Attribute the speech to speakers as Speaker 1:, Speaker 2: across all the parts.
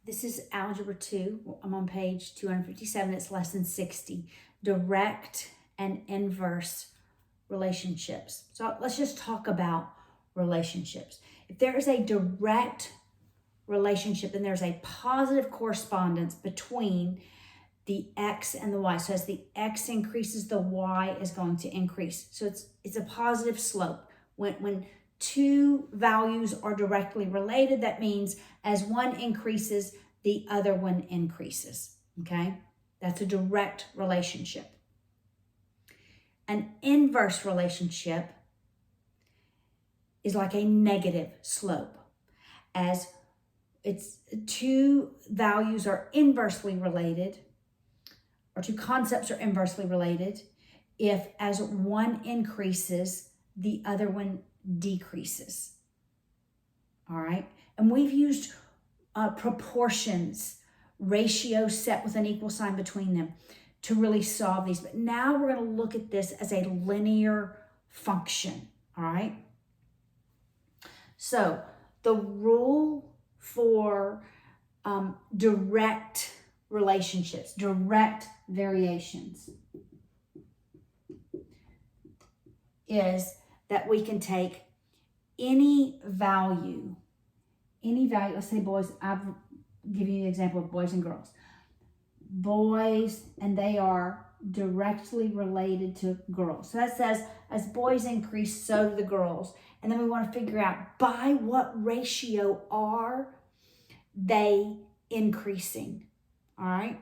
Speaker 1: This is Algebra 2. I'm on page 257. It's lesson 60. Direct and inverse relationships. So let's just talk about relationships. If there is a direct relationship, then there's a positive correspondence between the x and the y. So as the x increases, the y is going to increase. So it's a positive slope. When two values are directly related, that means as one increases, the other one increases, okay? That's a direct relationship. An inverse relationship is like a negative slope. As it's two values are inversely related, or two concepts are inversely related, if as one increases, the other one decreases. All right? And we've used proportions, ratios set with an equal sign between them to really solve these. But now we're going to look at this as a linear function. All right? So the rule for direct relationships, direct variations, is that we can take any value, let's say boys, I've given you the example of boys and girls. Boys, and they are directly related to girls. So that says, as boys increase, so do the girls. And then we want to figure out by what ratio are they increasing, all right?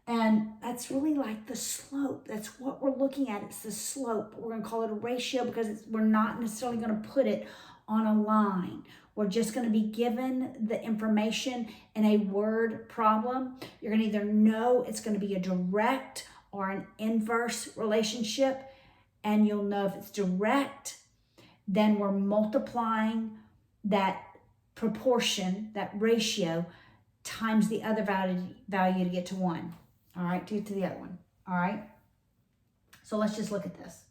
Speaker 1: And that's really like the slope. That's what we're looking at. It's the slope. We're going to call it a ratio because we're not necessarily going to put it on a line. We're just going to be given the information in a word problem. You're going to either know it's going to be a direct or an inverse relationship. And you'll know if it's direct, then we're multiplying that proportion, that ratio, times the other value to get to 1. All right, to get to the other one. All right. So let's just look at this.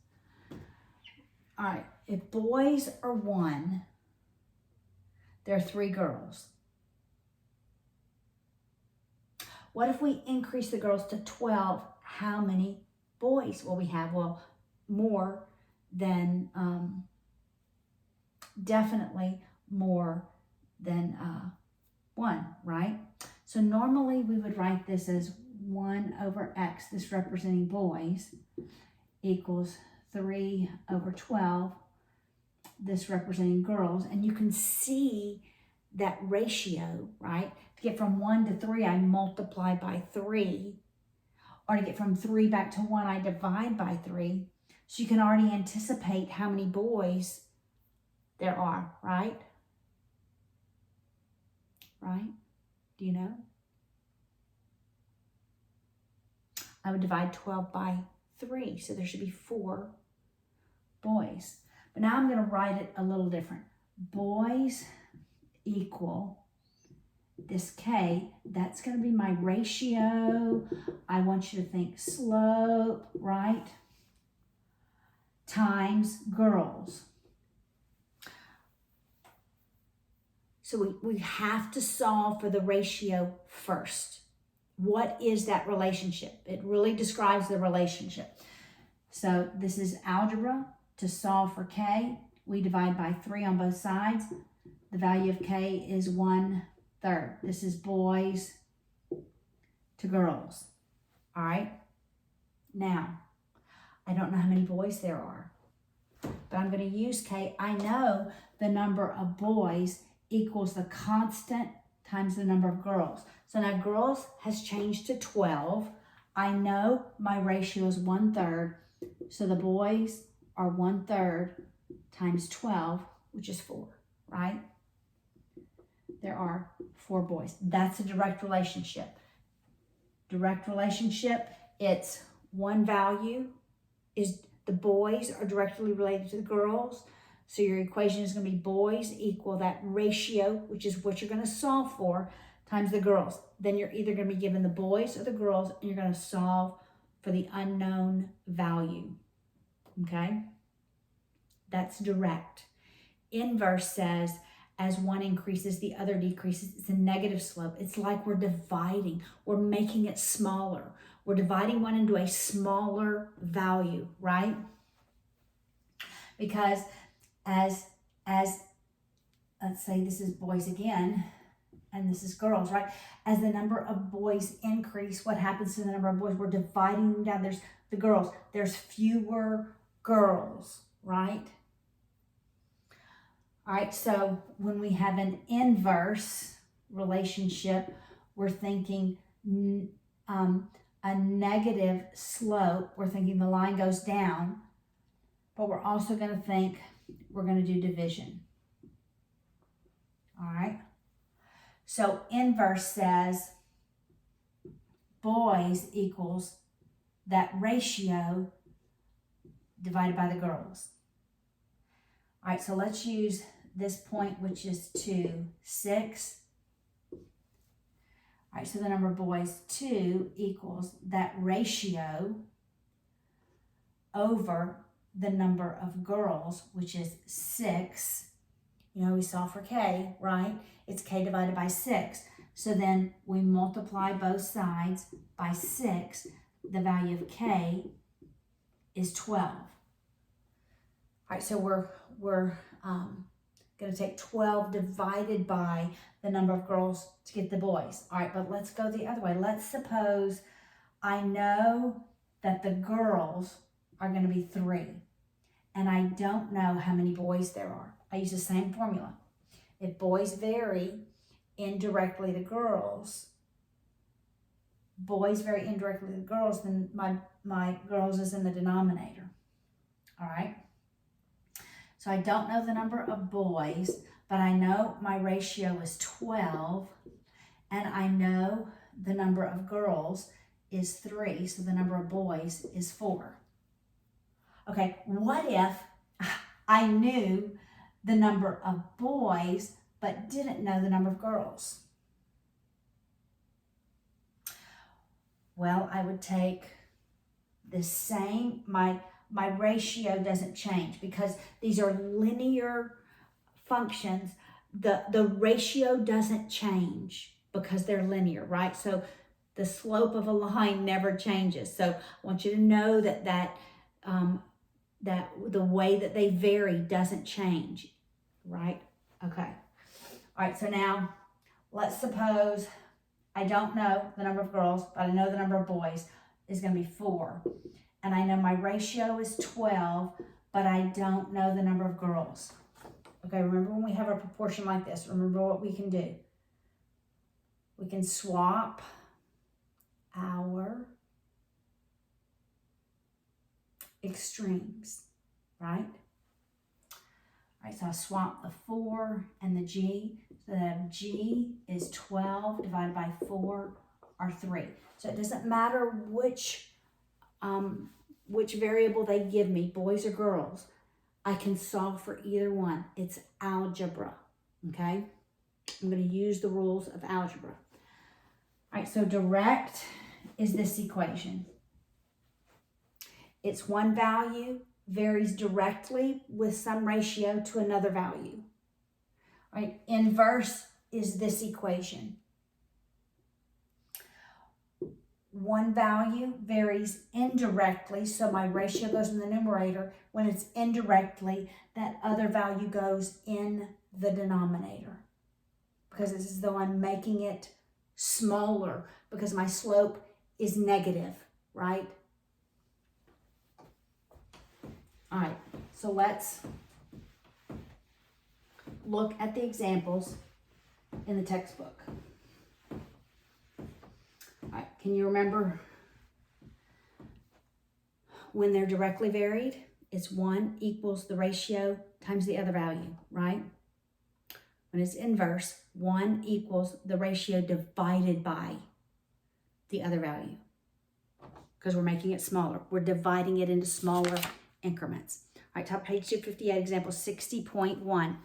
Speaker 1: All right, if boys are 1, there are 3 girls. What if we increase the girls to 12? How many boys will we have? Well, more than, definitely more than 1, right? So normally we would write this as 1 over x, this representing boys, equals 3 over 12, this representing girls. And you can see that ratio, right? To get from 1 to 3, I multiply by 3. Or to get from 3 back to 1, I divide by 3. So you can already anticipate how many boys there are, right? Right? Do you know? I would divide 12 by 3, so there should be 4 boys. But now I'm going to write it a little different. Boys equal this k, that's going to be my ratio. I want you to think slope, right? Times girls. So we have to solve for the ratio first. What is that relationship? It really describes the relationship. So this is algebra. To solve for k, we divide by 3 on both sides. The value of k is 1/3. This is boys to girls. All right? Now, I don't know how many boys there are, but I'm going to use k. I know the number of boys equals the constant times the number of girls. So now girls has changed to 12. I know my ratio is 1/3. So the boys are 1/3 times 12, which is 4, right? There are 4 boys. That's a direct relationship. Direct relationship, it's one value is the boys are directly related to the girls. So your equation is going to be boys equal that ratio, which is what you're going to solve for, times the girls. Then you're either going to be given the boys or the girls, and you're going to solve for the unknown value. Okay? That's direct. Inverse says, as one increases, the other decreases. It's a negative slope. It's like we're dividing. We're making it smaller. We're dividing one into a smaller value, right? Because as let's say this is boys again, and this is girls, right? As the number of boys increase, what happens to the number of boys? We're dividing them down. There's the girls. There's fewer girls, right? All right, so when we have an inverse relationship, we're thinking a negative slope. We're thinking the line goes down, but we're also going to think we're going to do division. All right. So inverse says boys equals that ratio divided by the girls. All right, so let's use this point, which is 2, 6. All right, so the number of boys, 2 equals that ratio over the number of girls, which is 6. You know, we saw for K, right? It's K divided by 6. So then we multiply both sides by 6. The value of K is 12. All right, so we're going to take 12 divided by the number of girls to get the boys. All right, but let's go the other way. Let's suppose I know that the girls are going to be 3, and I don't know how many boys there are. I use the same formula. If boys vary indirectly to girls, then my girls is in the denominator. All right? So I don't know the number of boys, but I know my ratio is 12, and I know the number of girls is 3, so the number of boys is 4. Okay, what if I knew the number of boys, but didn't know the number of girls? Well, I would take the same, my ratio doesn't change because these are linear functions. The ratio doesn't change because they're linear, right? So the slope of a line never changes. So I want you to know that the way that they vary doesn't change, right? Okay. All right, so now let's suppose I don't know the number of girls, but I know the number of boys is going to be 4. And I know my ratio is 12, but I don't know the number of girls. Okay, remember when we have a proportion like this, remember what we can do. We can swap our extremes, right? All right, so I swap the 4 and the G. So that G is 12 divided by 4 or 3. So it doesn't matter which variable they give me, boys or girls. I can solve for either one. It's algebra, okay? I'm going to use the rules of algebra. All right, so direct is this equation. Its one value varies directly with some ratio to another value. All right, inverse is this equation. One value varies indirectly, so my ratio goes in the numerator. When it's indirectly, that other value goes in the denominator. Because this is though I'm making it smaller because my slope is negative, right? All right, so let's look at the examples in the textbook. All right, can you remember when they're directly varied? It's 1 equals the ratio times the other value, right? When it's inverse, 1 equals the ratio divided by the other value. Because we're making it smaller. We're dividing it into smaller increments. All right, top page 258, example 60.1.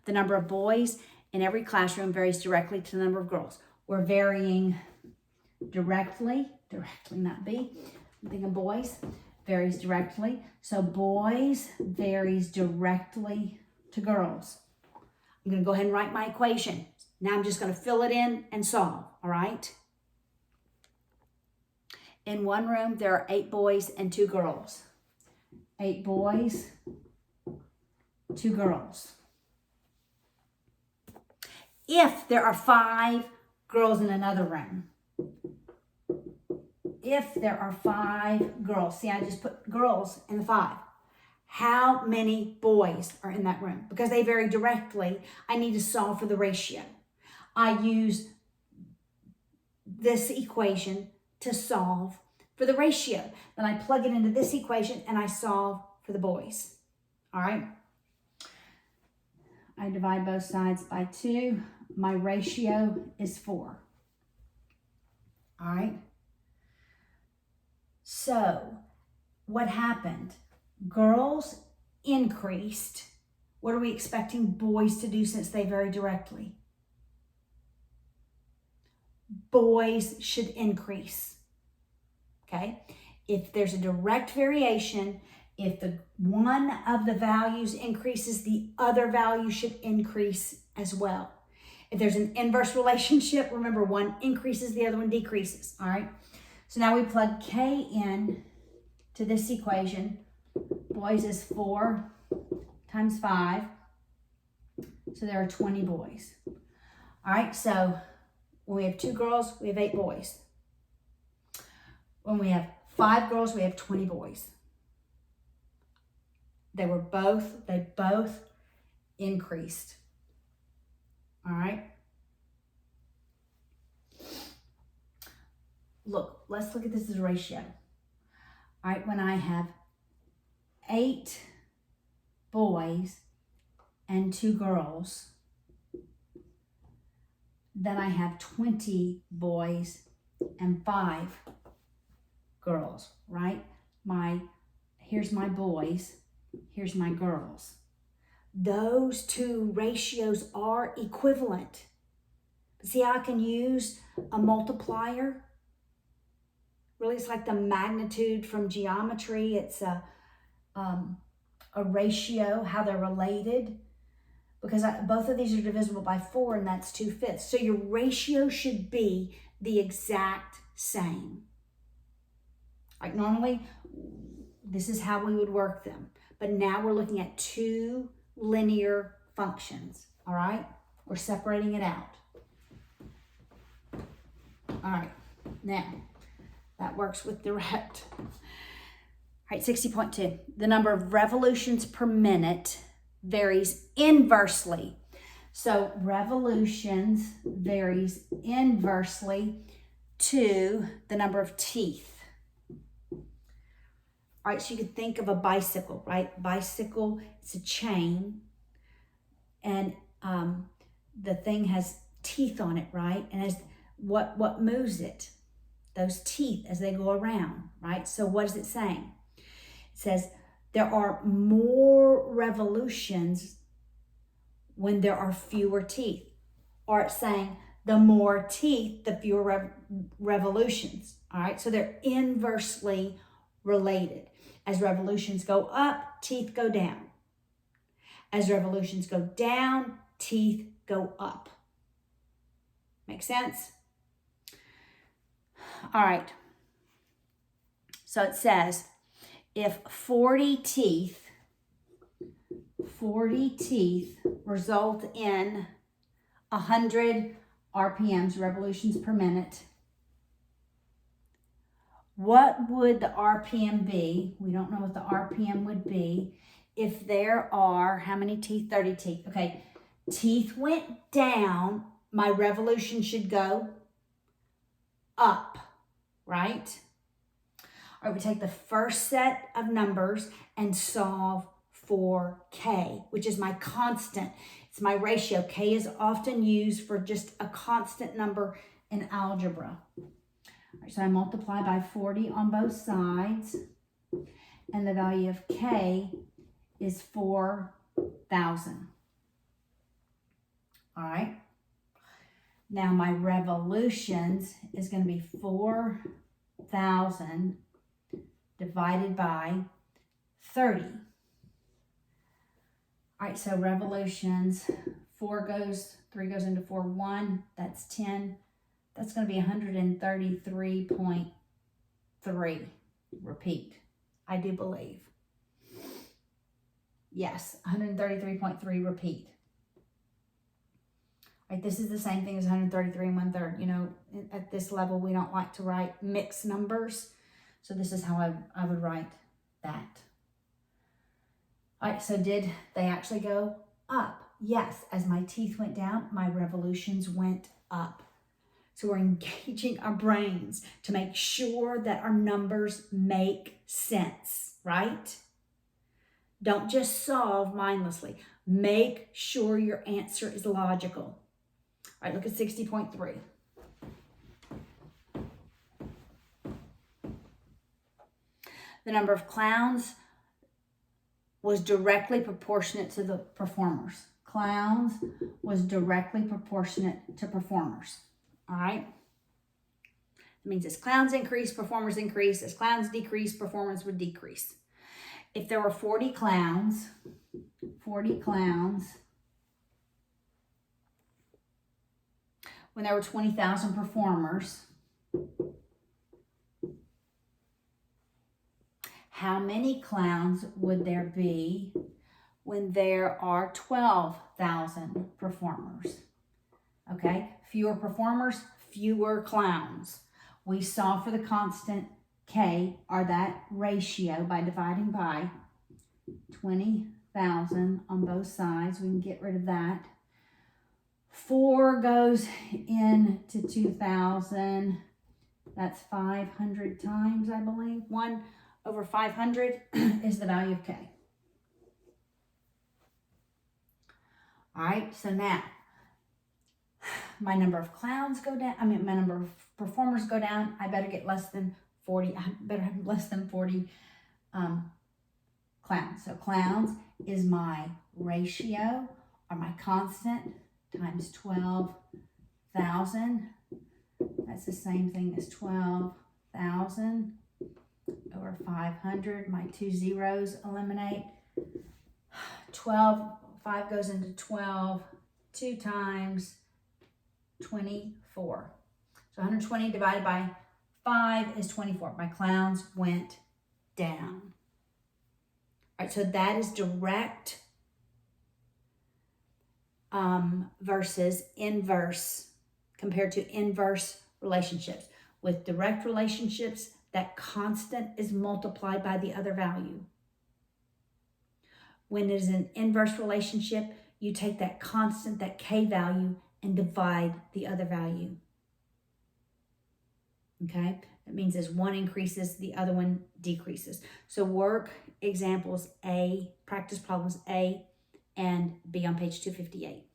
Speaker 1: The number of boys in every classroom varies directly to the number of girls. We're varying directly not B. I'm thinking boys, varies directly. So boys varies directly to girls. I'm going to go ahead and write my equation. Now I'm just going to fill it in and solve, all right? In one room, there are 8 boys and 2 girls. 8 boys, 2 girls. If there are 5 girls in another room, if there are 5 girls, see, I just put girls in the 5. How many boys are in that room? Because they vary directly, I need to solve for the ratio. I use this equation to solve for the ratio. Then I plug it into this equation and I solve for the boys. All right. I divide both sides by 2. My ratio is 4. All right. So what happened? Girls increased. What are we expecting boys to do since they vary directly? Boys should increase. Okay? If there's a direct variation, if the one of the values increases, the other value should increase as well. If there's an inverse relationship, remember one increases, the other one decreases. All right? So now we plug K in to this equation. Boys is 4 times 5. So there are 20 boys. All right, so when we have 2 girls, we have 8 boys. When we have 5 girls, we have 20 boys. They both increased. All right. Look, let's look at this as a ratio. All right, when I have 8 boys and 2 girls, then I have 20 boys and 5 girls, right? Here's my boys, here's my girls. Those 2 ratios are equivalent. See how I can use a multiplier? Really, it's like the magnitude from geometry. It's a ratio, how they're related. Because both of these are divisible by 4, and that's 2/5. So your ratio should be the exact same. Like normally, this is how we would work them. But now we're looking at 2 linear functions, all right? We're separating it out. All right, now that works with direct. All right, 60.2. The number of revolutions per minute varies inversely. So revolutions varies inversely to the number of teeth. All right, so you can think of a bicycle, right? Bicycle, it's a chain, and the thing has teeth on it, right? And as what moves it? Those teeth as they go around, right? So what is it saying? It says there are more revolutions when there are fewer teeth. Or it's saying the more teeth, the fewer revolutions. All right, so they're inversely related. As revolutions go up, teeth go down. As revolutions go down, teeth go up. Make sense? All right. So it says if 40 teeth result in 100 RPMs, revolutions per minute, what would the RPM be? We don't know what the RPM would be if there are, how many teeth? 30 teeth. Okay, teeth went down, my revolution should go up, right? All right, we take the first set of numbers and solve for K, which is my constant. It's my ratio. K is often used for just a constant number in algebra. All right, so I multiply by 40 on both sides, and the value of K is 4,000. All right. Now my revolutions is going to be 4,000 divided by 30. All right, so revolutions, 3 goes into 4, 1, that's 10. That's going to be 133.3. Repeat. I do believe. Yes, 133.3 repeat. Right, this is the same thing as 133 and 1/3. You know, at this level, we don't like to write mixed numbers. So this is how I would write that. All right, so did they actually go up? Yes, as my teeth went down, my revolutions went up. So we're engaging our brains to make sure that our numbers make sense, right? Don't just solve mindlessly. Make sure your answer is logical. All right, look at 60.3. The number of clowns was directly proportionate to the performers. Clowns was directly proportionate to performers. All right? It means as clowns increase, performers increase. As clowns decrease, performers would decrease. If there were 40 clowns, when there were 20,000 performers, how many clowns would there be when there are 12,000 performers? Okay, fewer performers, fewer clowns. We saw for the constant K, or that ratio, by dividing by 20,000 on both sides. We can get rid of that. 4 goes into 2,000. That's 500 times, I believe. 1 over 500 is the value of K. All right, so now my number of clowns go down. My number of performers go down. I better get less than 40. I better have less than 40 clowns. So clowns is my ratio, or my constant, times 12,000. That's the same thing as 12,000 over 500. My 2 zeros eliminate. 5 goes into 12. 2 times 24. So 120 divided by 5 is 24. My clowns went down. All right, so that is direct versus inverse, compared to inverse relationships. With direct relationships, that constant is multiplied by the other value. When it is an inverse relationship, you take that constant, that K value, and divide the other value. Okay? That means as one increases, the other one decreases. So work examples A, practice problems A and B on page 258.